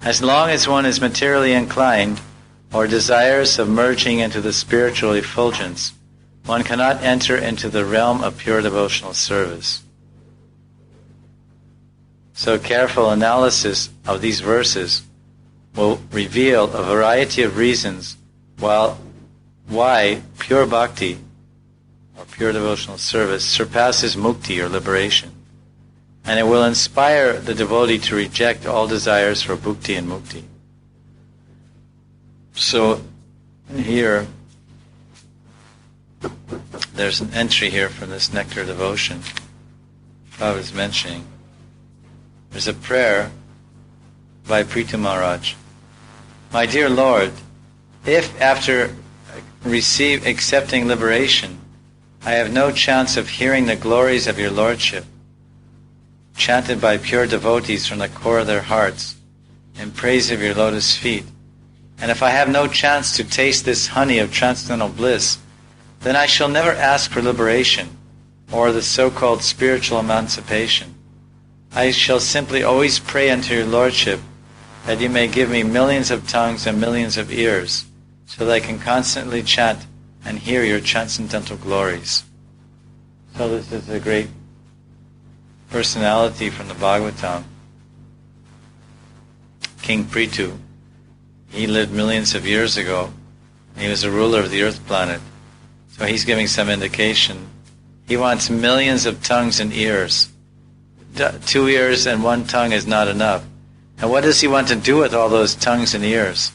As long as one is materially inclined or desires of merging into the spiritual effulgence, one cannot enter into the realm of pure devotional service. So careful analysis of these verses will reveal a variety of reasons why pure bhakti, or pure devotional service, surpasses mukti, or liberation. And it will inspire the devotee to reject all desires for bhukti and mukti. So here, there's an entry here from this Nectar Devotion I was mentioning. There's a prayer by Prithu Maharaj. My dear Lord, if after accepting liberation, I have no chance of hearing the glories of your Lordship, chanted by pure devotees from the core of their hearts, in praise of your lotus feet, and if I have no chance to taste this honey of transcendental bliss, then I shall never ask for liberation, or the so-called spiritual emancipation. I shall simply always pray unto your Lordship that you may give me millions of tongues and millions of ears, so that I can constantly chant and hear your transcendental glories. So this is a great personality from the Bhagavatam. King Prithu. He lived millions of years ago. He was a ruler of the earth planet. So he's giving some indication. He wants millions of tongues and ears. 2 ears and 1 tongue is not enough. And what does he want to do with all those tongues and ears?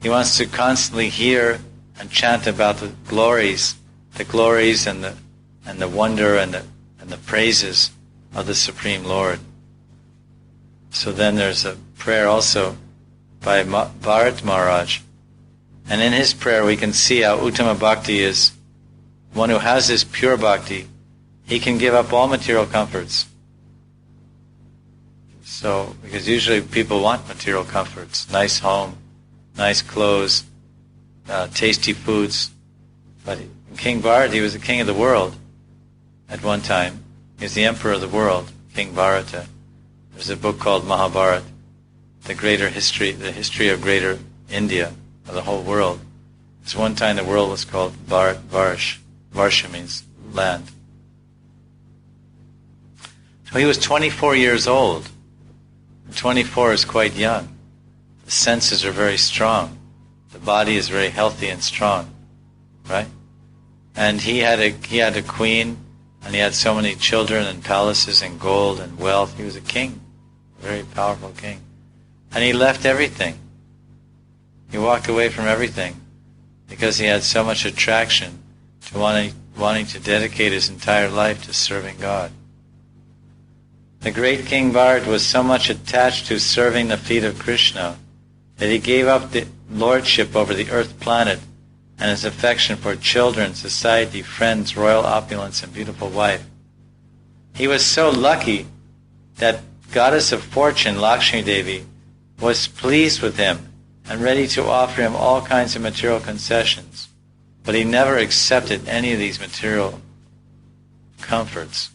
He wants to constantly hear and chant about the glories and the wonder and the praises of the Supreme Lord. So then there's a prayer also by Bharat Maharaj. And in his prayer we can see how Uttama Bhakti is. One who has this pure bhakti, he can give up all material comforts. So, because usually people want material comforts, nice home, nice clothes, tasty foods. But King Bharat, he was the king of the world at one time. He was the emperor of the world, King Bharata. There's a book called Mahabharata, the history of greater India, of the whole world. It's one time the world was called Varsh. Varsha means land. So he was 24 years old. 24 is quite young. The senses are very strong. The body is very healthy and strong, right? And he had a queen, and he had so many children and palaces and gold and wealth. He was a king, a very powerful king. And he left everything. He walked away from everything because he had so much attraction to wanting to dedicate his entire life to serving God. The great King Bharat was so much attached to serving the feet of Krishna that he gave up the lordship over the earth planet and his affection for children, society, friends, royal opulence, and beautiful wife. He was so lucky that goddess of fortune, Lakshmi Devi, was pleased with him and ready to offer him all kinds of material concessions. But he never accepted any of these material comforts.